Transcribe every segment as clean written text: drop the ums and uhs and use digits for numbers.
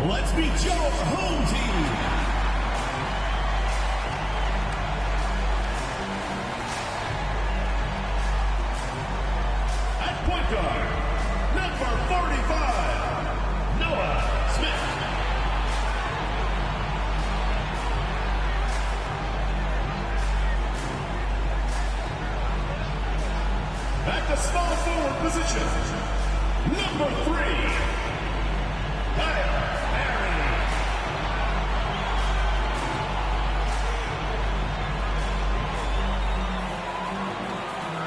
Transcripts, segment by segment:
Let's meet your home team. At point guard, number 45, Noah Smith. At the small forward position, number 3, Kyle.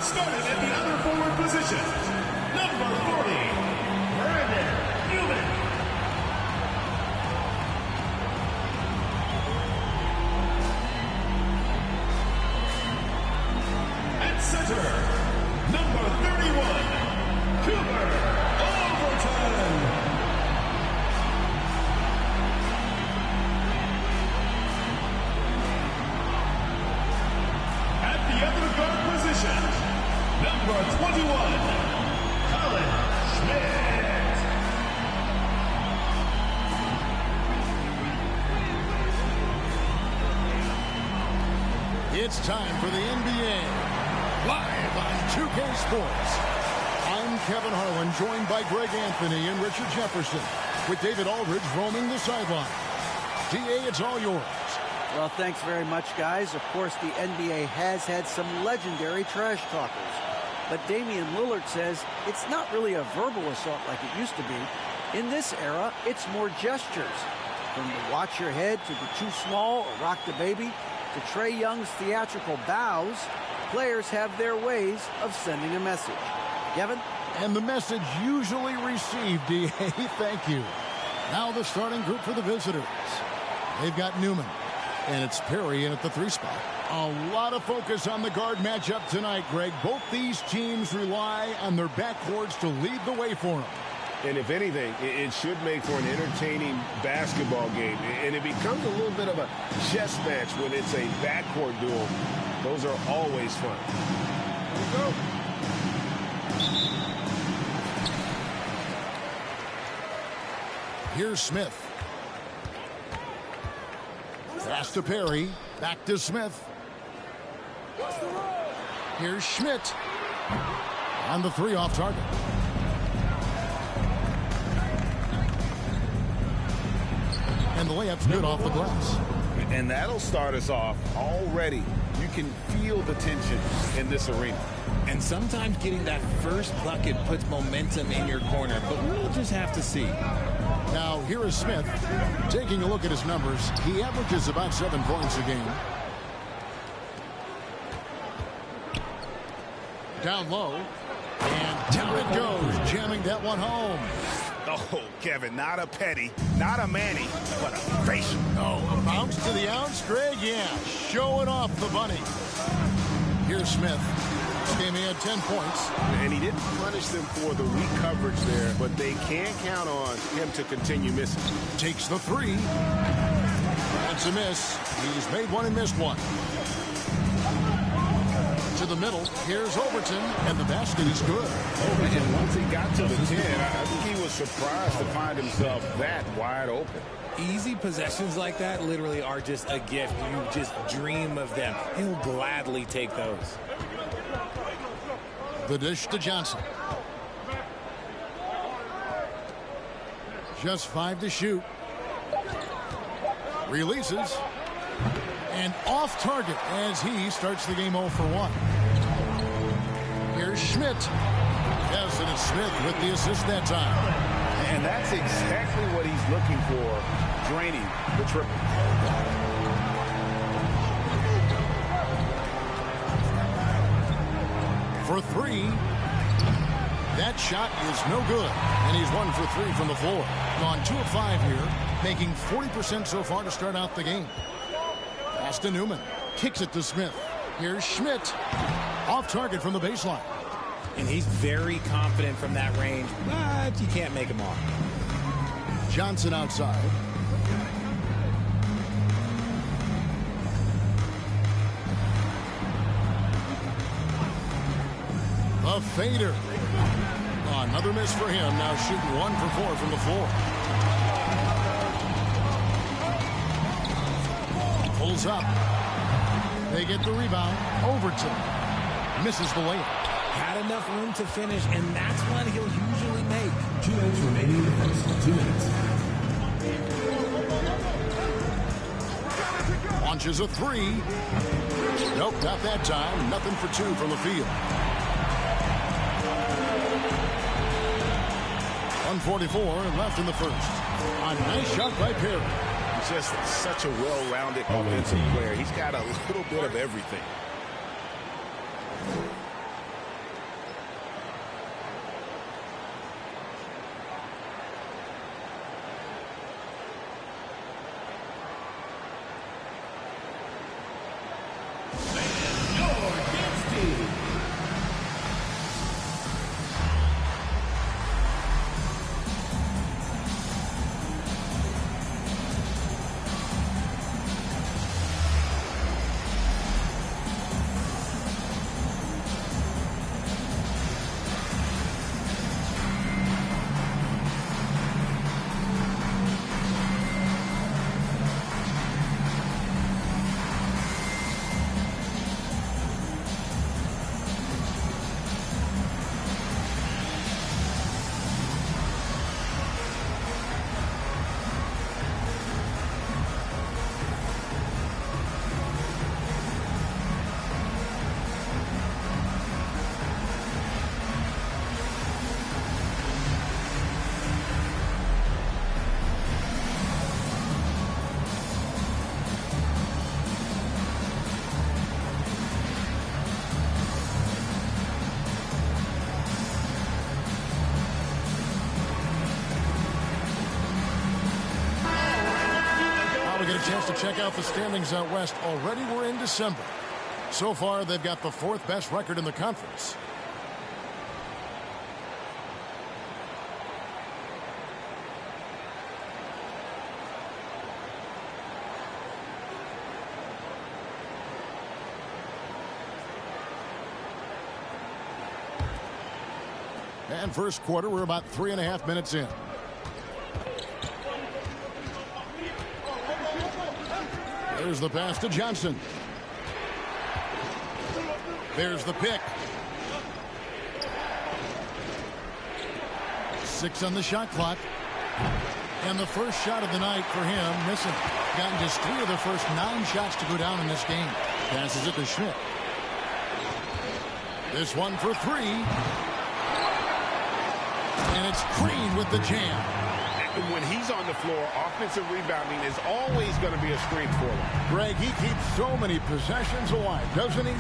Starting at the other forward position, number 40, Brandon Newman. At center, number 31, Cooper Overton. At the other guard position, number 21, Colin Schmidt. It's time for the NBA, live on 2K Sports. I'm Kevin Harlan, joined by Greg Anthony and Richard Jefferson, with David Aldridge roaming the sideline. DA, it's all yours. Well, thanks very much, guys. Of course, the NBA has had some legendary trash talkers. But Damian Lillard says it's not really a verbal assault like it used to be. In this era, it's more gestures. From the watch your head to the too small or rock the baby to Trae Young's theatrical bows, players have their ways of sending a message. Kevin? And the message usually received, DA. Thank you. Now the starting group for the visitors. They've got Newman. And it's Perry in at the 3 spot. A lot of focus on the guard matchup tonight, Greg. Both these teams rely on their backcourts to lead the way for them. And if anything, it should make for an entertaining basketball game. And it becomes a little bit of a chess match when it's a backcourt duel. Those are always fun. Here we go. Here's Smith. Pass to Perry. Back to Smith. Here's Schmidt. On the 3 off target. And the layup's good off the glass. And that'll start us off already. You can feel the tension in this arena. And sometimes getting that first bucket puts momentum in your corner, but we'll just have to see. Now, here is Smith. Taking a look at his numbers, he averages about 7 points a game. Down low. And down it goes, jamming that one home. Oh, Kevin, not a petty, not a Manny, but a facial. Oh, a bounce to the ounce, Greg? Yeah, showing off the bunny. Here's Smith. This game he had 10 points. And he didn't punish them for the weak coverage there, but they can't count on him to continue missing. Takes the 3. That's a miss. He's made one and missed one. To the middle, here's Overton, and the basket is good. And once he got to the 10, I think he was surprised to find himself that wide open. Easy possessions like that literally are just a gift. You just dream of them. He'll gladly take those. The dish to Johnson. Just 5 to shoot. Releases. And off target as he starts the game 0 for 1. Here's Schmidt. Yes, and it's Smith with the assist that time. And that's exactly what he's looking for, draining the triple. For 3. That shot is no good. And he's 1 for 3 from the floor. Gone 2 of 5 here, making 40% so far to start out the game. Pass to Newman. Kicks it to Smith. Here's Schmidt. Off target from the baseline. And he's very confident from that range, but you can't make him off. Johnson outside. A fader. Oh, another miss for him. Now shooting 1 for 4 from the floor. Pulls up. They get the rebound. Overton. Misses the layup. Had enough room to finish, and that's one he'll usually make. 2 minutes remaining in the first. 2 minutes. Launches a three. Nope, not that time. Nothing for two from the field. 1:44 left in the first. A nice shot by Perry. He's just such a well-rounded offensive player. He's got a little bit of everything. Chance to check out the standings out west. Already we're in December. So far, they've got the 4th best record in the conference. And first quarter, we're about 3.5 minutes in. There's the pass to Johnson. There's the pick. 6 on the shot clock. And the first shot of the night for him, missing. Gotten just 3 of the first 9 shots to go down in this game. Passes it to Schmidt. This one for 3. And it's Green with the jam. When he's on the floor, offensive rebounding is always going to be a strength for him. Greg, he keeps so many possessions alive, doesn't he?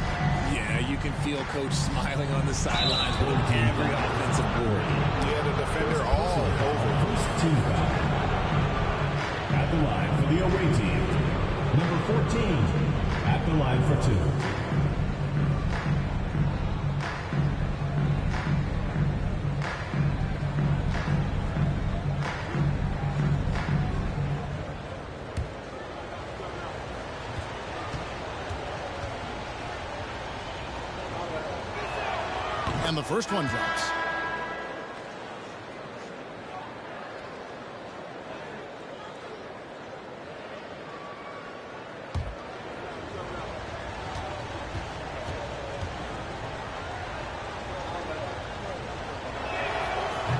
Yeah, you can feel Coach smiling on the sidelines with every offensive board. Yeah, the defender all over. First team foul. At the line for the away team, number 14. At the line for 2. And the first one drops.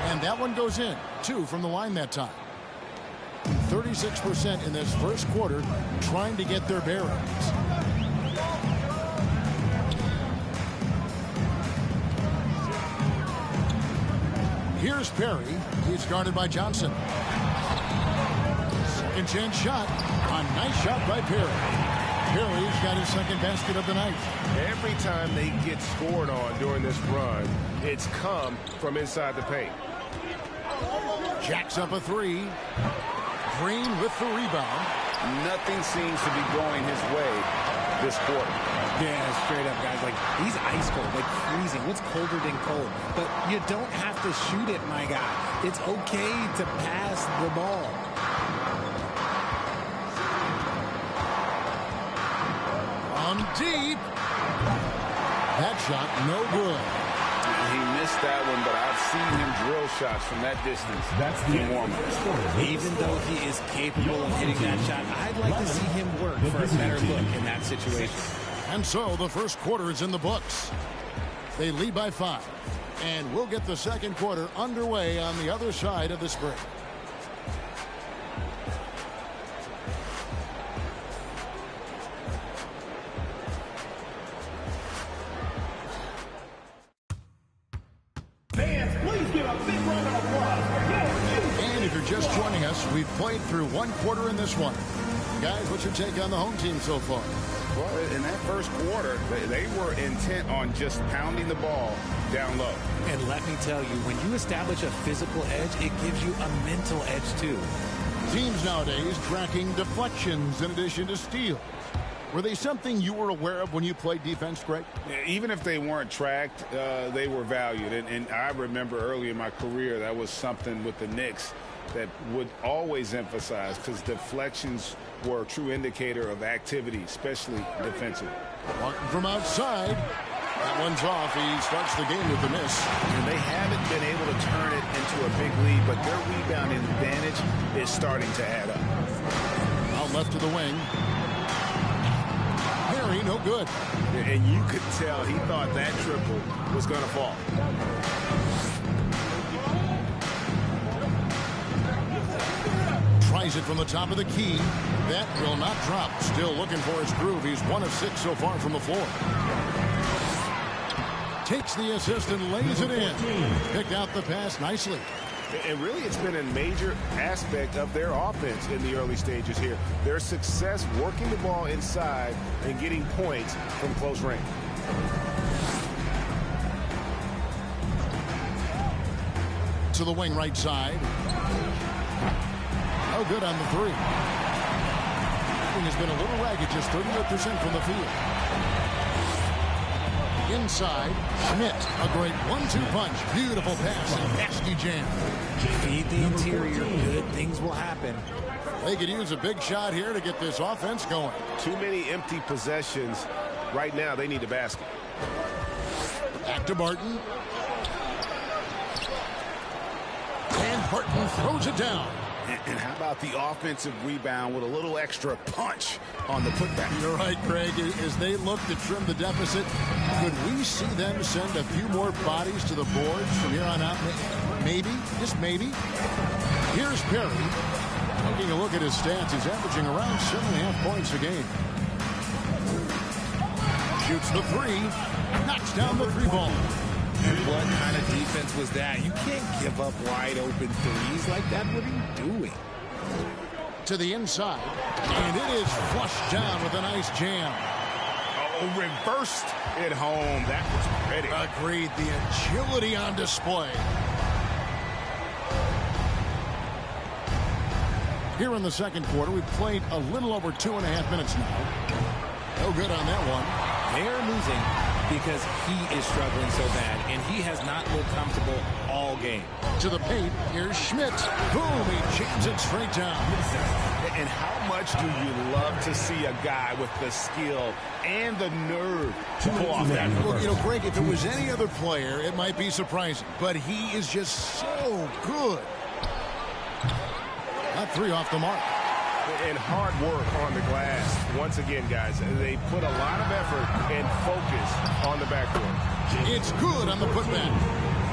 And that one goes in. 2 from the line that time. 36% in this first quarter, trying to get their bearings. Here's Perry. He's guarded by Johnson. Second chance shot. A nice shot by Perry. Perry's got his second basket of the night. Every time they get scored on during this run, it's come from inside the paint. Jacks up a 3. Green with the rebound. Nothing seems to be going his way this quarter. Yeah, straight up, guys. Like, he's ice cold, like freezing. What's colder than cold? But you don't have to shoot it, my guy. It's okay to pass the ball. On deep. That shot, no good. He missed that one, but I've seen him drill shots from that distance. That's the in warm-up. Even though he is capable of hitting that shot, I'd like to see him work for a better look in that situation. And so the first quarter is in the books. They lead by 5. And we'll get the second quarter underway on the other side of this break. Fans, please give a big round of applause for him. And if you're just joining us, we've played through one quarter in this one. Guys, what's your take on the home team so far? Well, in that first quarter, they were intent on just pounding the ball down low. And let me tell you, when you establish a physical edge, it gives you a mental edge too. Teams nowadays tracking deflections in addition to steals. Were they something you were aware of when you played defense, Greg? Even if they weren't tracked, they were valued. And I remember early in my career, that was something with the Knicks that would always emphasize, because deflections were a true indicator of activity, especially defensively. Martin from outside. That one's off. He starts the game with the miss. And they haven't been able to turn it into a big lead, but their rebounding advantage is starting to add up. Out left to the wing. Harry, no good. And you could tell he thought that triple was going to fall. Tries it from the top of the key. That will not drop. Still looking for his groove. He's 1 of 6 so far from the floor. Takes the assist and lays it in. Picked out the pass nicely. And really, it's been a major aspect of their offense in the early stages here. Their success working the ball inside and getting points from close range. To the wing right side. No good on the 3. Has been a little ragged, just 38% from the field. Inside, Schmidt, a great 1-2 punch. Beautiful pass, and nasty jam. Feed the interior, good things will happen. They could use a big shot here to get this offense going. Too many empty possessions. Right now, they need a basket. Back to Barton. And Barton throws it down. And how about the offensive rebound with a little extra punch on the putback? You're right, Craig. As they look to trim the deficit, could we see them send a few more bodies to the boards from here on out? Maybe, just maybe. Here's Perry. Taking a look at his stats, he's averaging around 7.5 points a game. Shoots the 3, knocks down the 3 ball. What kind of defense was that? You can't give up wide open threes like that. What are you doing? To the inside, and it is flushed down with a nice jam. Oh, reversed it home. That was pretty. Agreed. The agility on display. Here in the second quarter, we've played a little over 2.5 minutes now. No good on that one. They're losing because he is struggling so bad, and he has not looked comfortable all game. To the paint, here's Schmidt. Boom, he jams it straight down. And how much do you love to see a guy with the skill and the nerve to pull off that? Well, you know, Greg, if it was any other player, it might be surprising, but he is just so good. That 3 off the mark. And hard work on the glass. Once again, guys, they put a lot of effort and focus on the backcourt. It's good on the putback.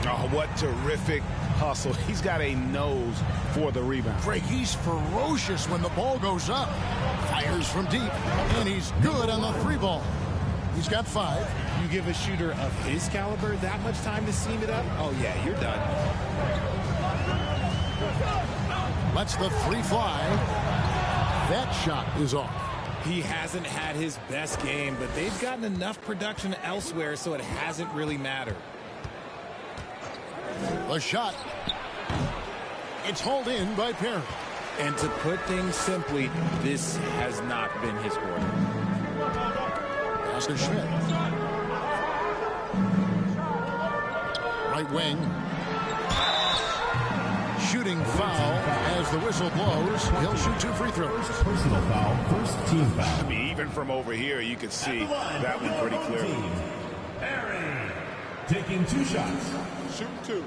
Oh, what terrific hustle. He's got a nose for the rebound. Greg, he's ferocious when the ball goes up. Fires from deep, and he's good on the 3 ball. He's got 5. You give a shooter of his caliber that much time to seam it up? Oh, yeah, you're done. Lets the 3 fly. That shot is off. He hasn't had his best game, but they've gotten enough production elsewhere, so it hasn't really mattered. The shot. It's hauled in by Perry. And to put things simply, this has not been his quarter. Pass to Schmidt. Right wing. Shooting foul as the whistle blows. He'll shoot 2 free throws. Personal foul, first team foul. I mean, even from over here, you can see that one pretty clearly. Aaron taking 2 shots. Shoot 2.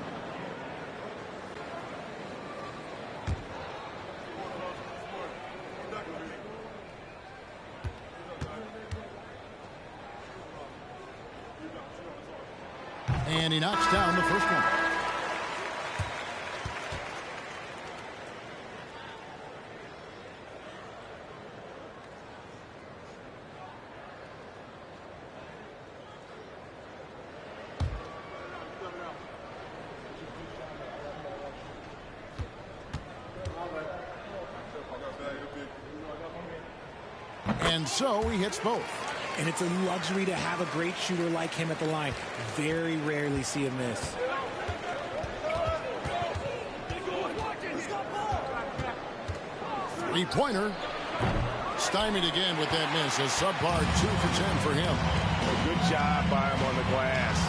And he knocks down the first one. And so he hits both. And it's a luxury to have a great shooter like him at the line. Very rarely see him miss. Three-pointer. Stymied again with that miss. A subpar 2 for 10 for him. A good job by him on the glass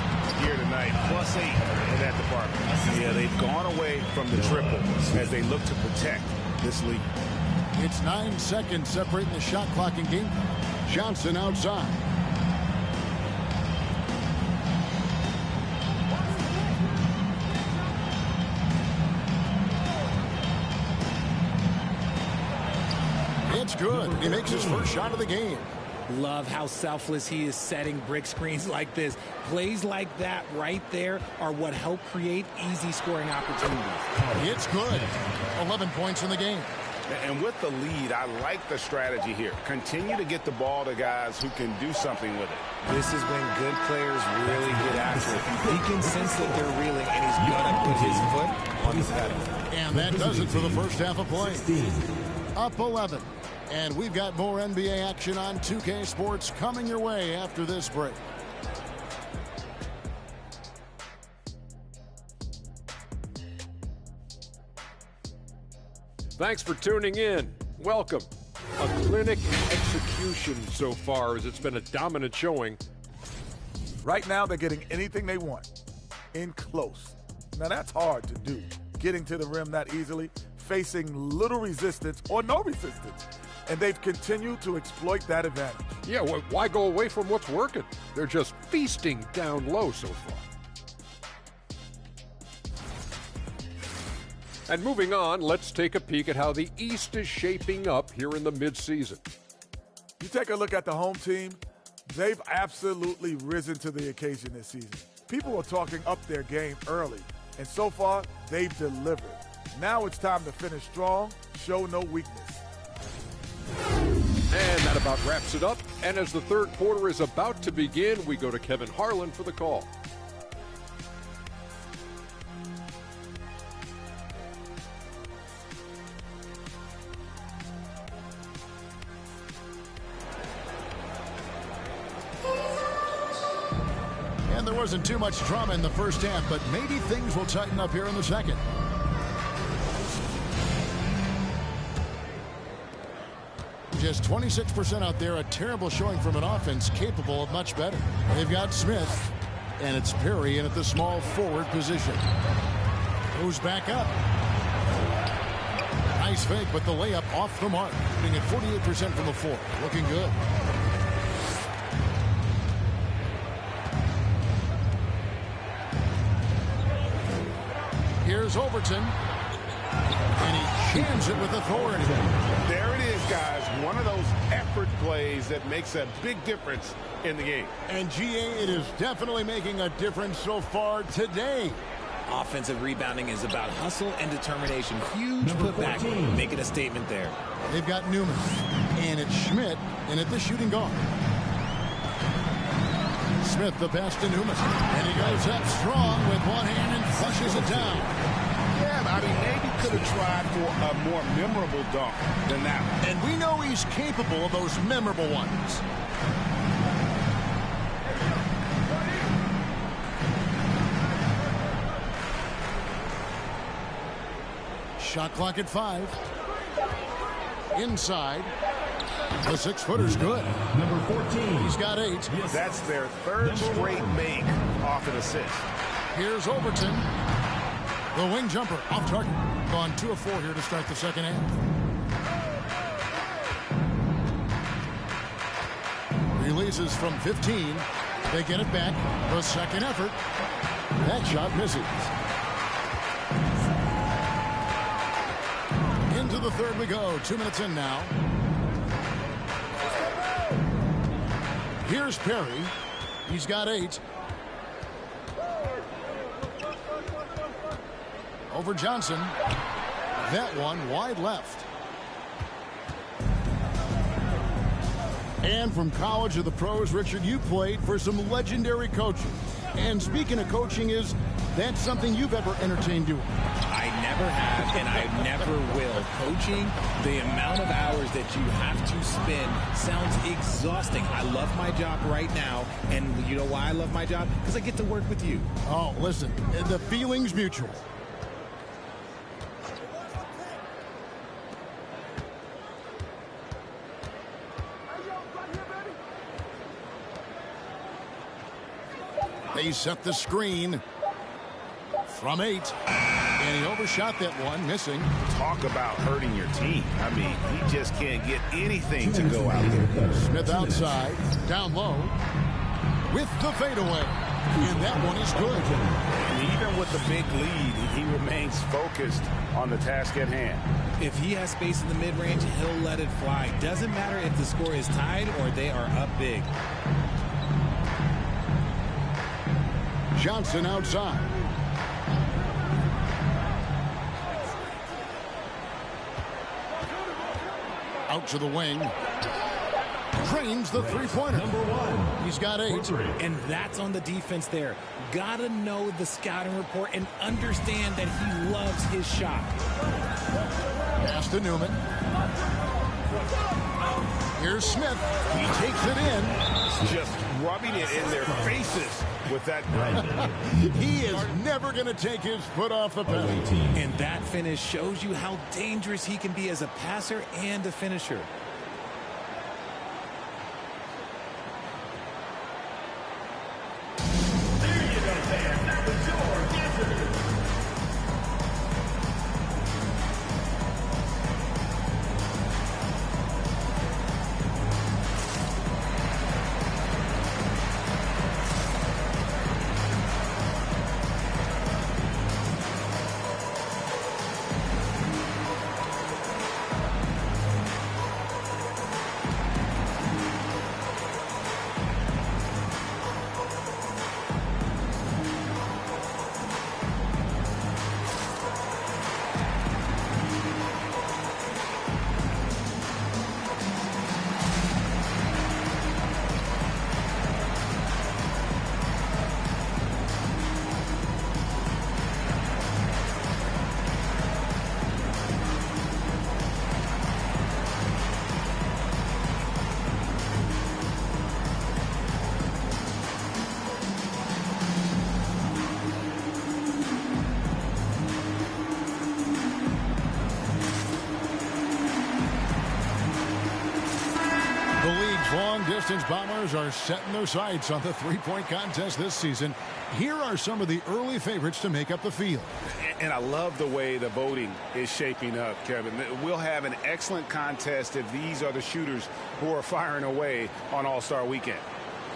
here tonight. +8 in that department. Yeah, they've gone away from the triple as they look to protect this lead. It's 9 seconds separating the shot clock and game. Johnson outside. It's good. He makes his first shot of the game. Love how selfless he is setting brick screens like this. Plays like that right there are what help create easy scoring opportunities. It's good. 11 points in the game. And with the lead, I like the strategy here. Continue to get the ball to guys who can do something with it. This is when good players really get after it. He can sense that they're reeling, and he's going to put his foot on the pedal. And that does it for the first half of play. Up 11. And we've got more NBA action on 2K Sports coming your way after this break. Thanks for tuning in. Welcome. A clinic execution so far, as it's been a dominant showing. Right now, they're getting anything they want in close. Now, that's hard to do. Getting to the rim that easily, facing little resistance or no resistance. And they've continued to exploit that advantage. Yeah, why go away from what's working? They're just feasting down low so far. And moving on, let's take a peek at how the East is shaping up here in the midseason. You take a look at the home team, they've absolutely risen to the occasion this season. People are talking up their game early, and so far, they've delivered. Now it's time to finish strong, show no weakness. And that about wraps it up. And as the third quarter is about to begin, we go to Kevin Harlan for the call. And there wasn't too much drama in the first half, but maybe things will tighten up here in the second. Just 26% out there, a terrible showing from an offense capable of much better. They've got Smith, and it's Perry in at the small forward position. Goes back up. Nice fake, but the layup off the mark. Shooting at 48% from the floor. Looking good. Here's Overton. And he jams it with authority. There it is, guys. One of those effort plays that makes a big difference in the game. And GA, it is definitely making a difference so far today. Offensive rebounding is about hustle and determination. Huge putback, making a statement there. They've got Newman, and it's Schmidt, and at the shooting guard. Smith, the pass to Newman, and he goes up strong with one hand and flushes it down. Yeah, I mean, maybe could have tried for a more memorable dunk than that one. And we know he's capable of those memorable ones. Shot clock at 5. Inside. The 6-footer's good. Number 14. He's got 8. That's their third straight make off an assist. Here's Overton. The wing jumper off target. Gone 2 of 4 here to start the second half. Releases from 15. They get it back. The second effort. That shot misses. Into the third we go. 2 minutes in now. Here's Perry. He's got 8. over Johnson. That one wide left. And from college to the pros, Richard, you played for some legendary coaches. And speaking of coaching, is that something you've ever entertained doing? I never have, and I never will. Coaching, the amount of hours that you have to spend sounds exhausting. I love my job right now, and you know why I love my job? Because I get to work with you. Oh, listen, the feeling's mutual. They set the screen from 8. And he overshot that one, missing. Talk about hurting your team. I mean, he just can't get anything to go out there. Smith outside, down low, with the fadeaway. And that one is good. And even with the big lead, he remains focused on the task at hand. If he has space in the mid-range, he'll let it fly. Doesn't matter if the score is tied or they are up big. Johnson outside. Out to the wing. Trains the three-pointer. He's got 8. And that's on the defense there. Gotta know the scouting report and understand that he loves his shot. Pass to Newman. Here's Smith. He takes it in. Just rubbing it in their faces with that. He is never going to take his foot off the pedal. And that finish shows you how dangerous he can be as a passer and a finisher. Long-distance bombers are setting their sights on the three-point contest this season. Here are some of the early favorites to make up the field. And I love the way the voting is shaping up, Kevin. We'll have an excellent contest if these are the shooters who are firing away on All-Star Weekend.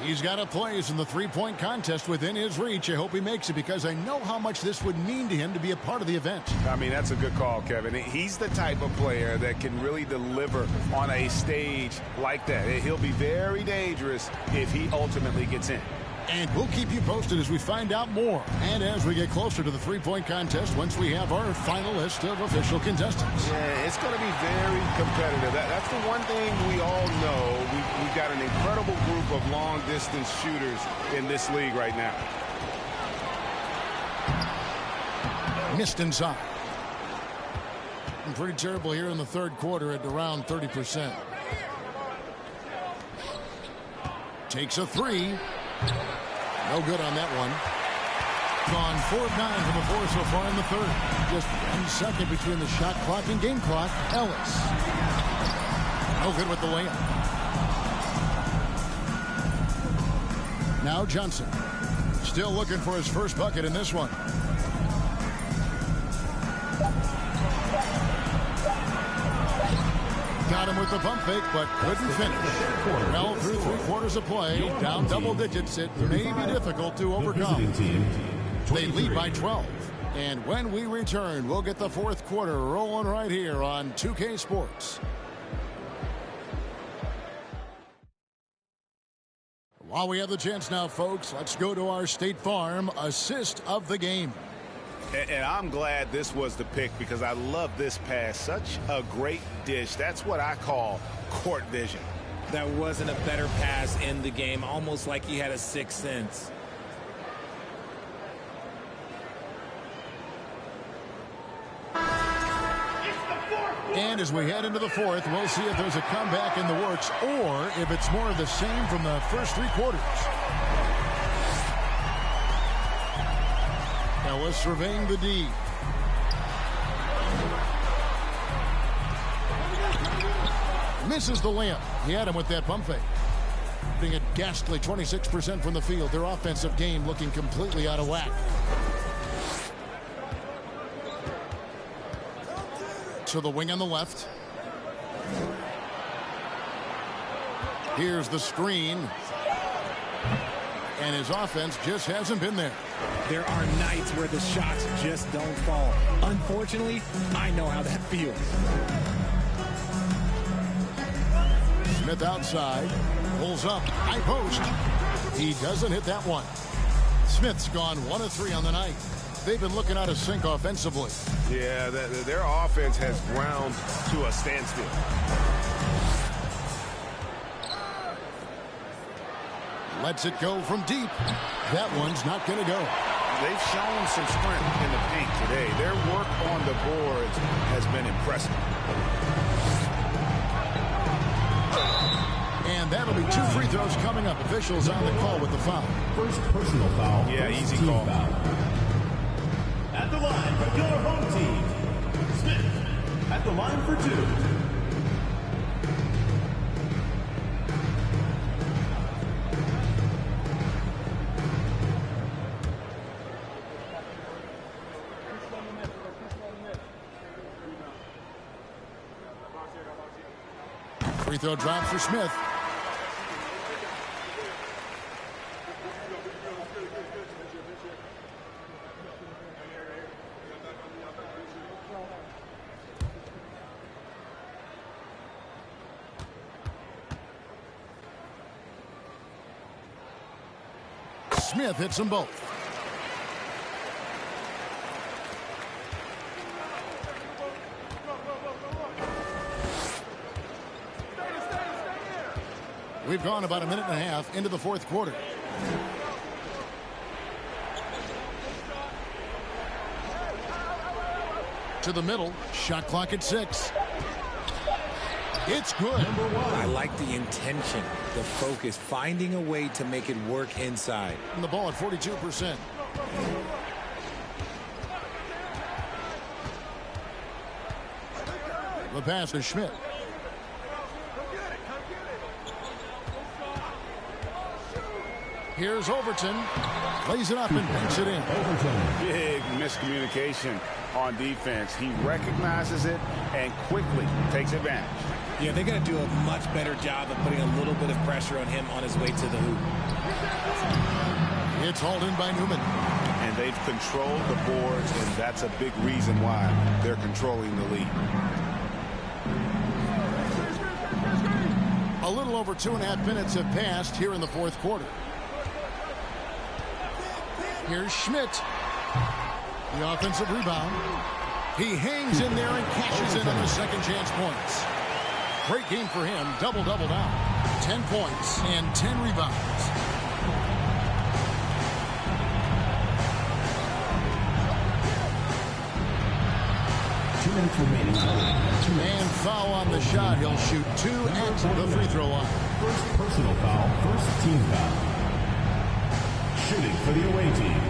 He's got a place in the three-point contest within his reach. I hope he makes it because I know how much this would mean to him to be a part of the event. I mean, that's a good call, Kevin. He's the type of player that can really deliver on a stage like that. He'll be very dangerous if he ultimately gets in. And we'll keep you posted as we find out more. And as we get closer to the three-point contest, once we have our final list of official contestants. Yeah, it's going to be very competitive. That's the one thing we all know. We've got an incredible group of long-distance shooters in this league right now. Missed inside. And pretty terrible here in the third quarter at around 30%. Takes a 3. No good on that one. Gone 4 of 9 from the 4 so far in the third. Just 1 second between the shot clock and game clock. Ellis. No good with the layup. Now Johnson. Still looking for his first bucket in this one. Got him with the pump fake, but couldn't finish. Well, through 3 quarters of play, down double digits, it may be difficult to overcome. They lead by 12. And when we return, we'll get the fourth quarter rolling right here on 2K Sports. While we have the chance now, folks, let's go to our State Farm assist of the game. And I'm glad this was the pick because I love this pass. Such a great dish. That's what I call court vision. That wasn't a better pass in the game, almost like he had a sixth sense. And as we head into the fourth, we'll see if there's a comeback in the works or if it's more of the same from the first three quarters. Now we're surveying the D. Misses the layup. He had him with that pump fake. Being a ghastly 26% from the field. Their offensive game looking completely out of whack. To the wing on the left. Here's the screen. And his offense just hasn't been there. There are nights where the shots just don't fall. Unfortunately, I know how that feels. Smith outside. Pulls up. High post. He doesn't hit that one. Smith's gone 1 of 3 on the night. They've been looking out of sync offensively. Yeah, their offense has ground to a standstill. Lets it go from deep. That one's not going to go. They've shown some strength in the paint today. Their work on the boards has been impressive. And that'll be 2 free throws coming up. Officials on the call with the foul. First personal foul. Yeah, first easy team call. Foul. At the line for your home team, Smith. At the line for 2. Free throw drops for Smith. Smith hits them both. We've gone about a minute and a half into the fourth quarter. To the middle. Shot clock at 6. It's good. I like the intention, the focus, finding a way to make it work inside. And the ball at 42%. The pass to Schmidt. Here's Overton. Lays it up and banks it in. Big miscommunication on defense. He recognizes it and quickly takes advantage. Yeah, they're going to do a much better job of putting a little bit of pressure on him on his way to the hoop. It's hauled in by Newman. And they've controlled the boards, and that's a big reason why they're controlling the lead. A little over 2.5 minutes have passed here in the fourth quarter. Here's Schmidt. The offensive rebound. He hangs in there and cashes in on the second chance points. Great game for him. Double-double now. 10 points and 10 rebounds. And foul on the shot. He'll shoot 2 at the free throw line. First personal foul, first team foul. Shooting for the away team.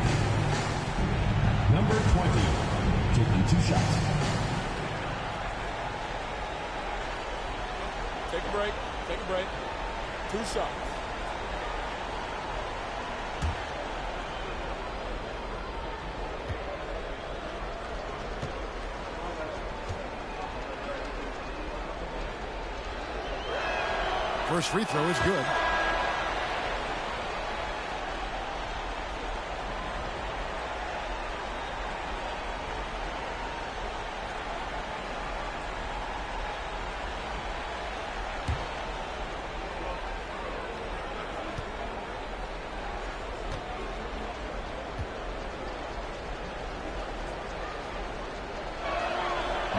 Number 20, taking 2 shots. Take a break. Take a break. 2 shots. First free throw is good.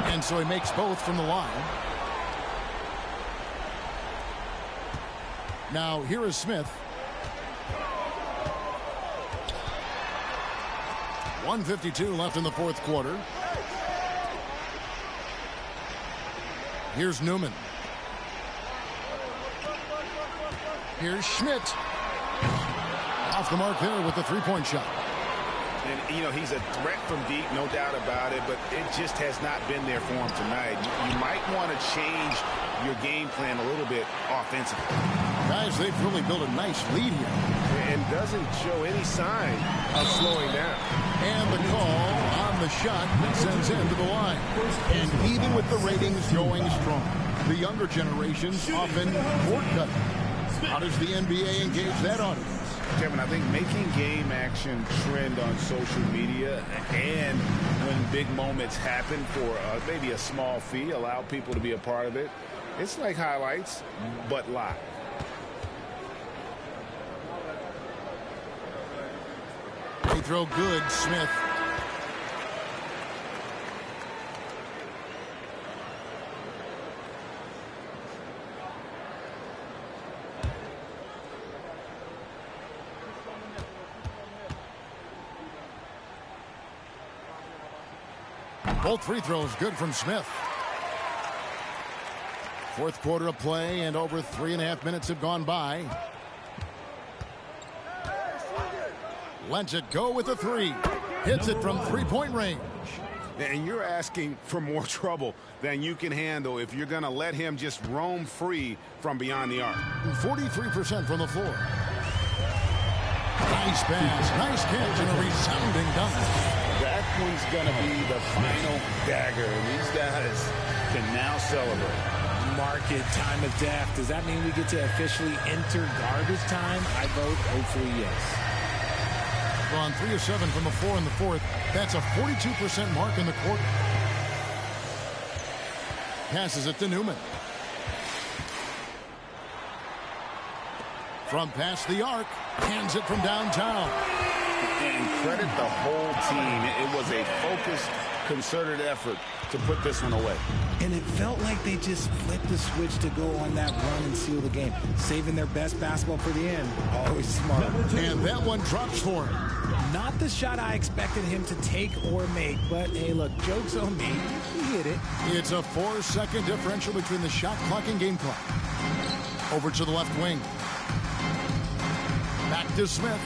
And so he makes both from the line. Now here is Smith. 1:52 left in the fourth quarter. Here's Newman. Here's Schmidt. Off the mark there with the three-point shot. And, you know, he's a threat from deep, no doubt about it, but it just has not been there for him tonight. You might want to change your game plan a little bit offensively. Guys, they've really built a nice lead here. And doesn't show any sign of slowing down. And the call on the shot sends him to the line. And even with the ratings going strong, the younger generations often court cut. How does the NBA engage that audience? Kevin, I think making game action trend on social media and when big moments happen for maybe a small fee, allow people to be a part of it. It's like highlights, but live. They throw good, Smith. Both free throws good from Smith. Fourth quarter of play, and over 3.5 minutes have gone by. Lets it go with a three. Hits it from three-point range. And you're asking for more trouble than you can handle if you're going to let him just roam free from beyond the arc. 43% from the floor. Nice pass, nice catch, and a resounding dunk. That one's going to be the final dagger, and these guys can now celebrate. Mark it, time of death. Does that mean we get to officially enter garbage time? I vote hopefully yes. On 3 of 7 from the floor in the fourth. That's a 42% mark in the quarter. Passes it to Newman. From past the arc, hands it from downtown. And credit the whole team. It was a focused, concerted effort to put this one away. And it felt like they just flipped the switch to go on that run and seal the game. Saving their best basketball for the end. Always smart. And that one drops for him. Not the shot I expected him to take or make, but hey, look, joke's on me. He hit it. It's a 4-second differential between the shot clock and game clock. Over to the left wing. Back to Smith.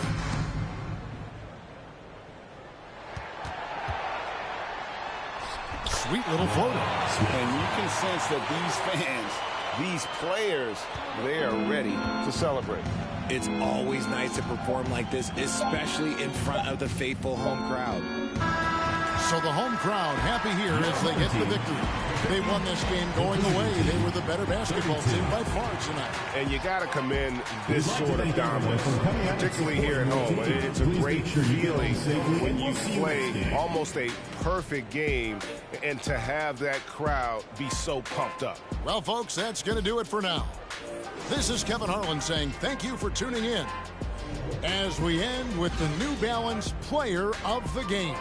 Sweet little floater. And you can sense that these fans, these players, they are ready to celebrate. It's always nice to perform like this, especially in front of the faithful home crowd. So the home crowd happy here as they get the victory. They won this game going away. They were the better basketball team by far tonight. And you got to commend this sort of dominance, particularly here at home. It's a great feeling when you play almost a perfect game and to have that crowd be so pumped up. Well, folks, that's going to do it for now. This is Kevin Harlan saying thank you for tuning in as we end with the New Balance Player of the Game.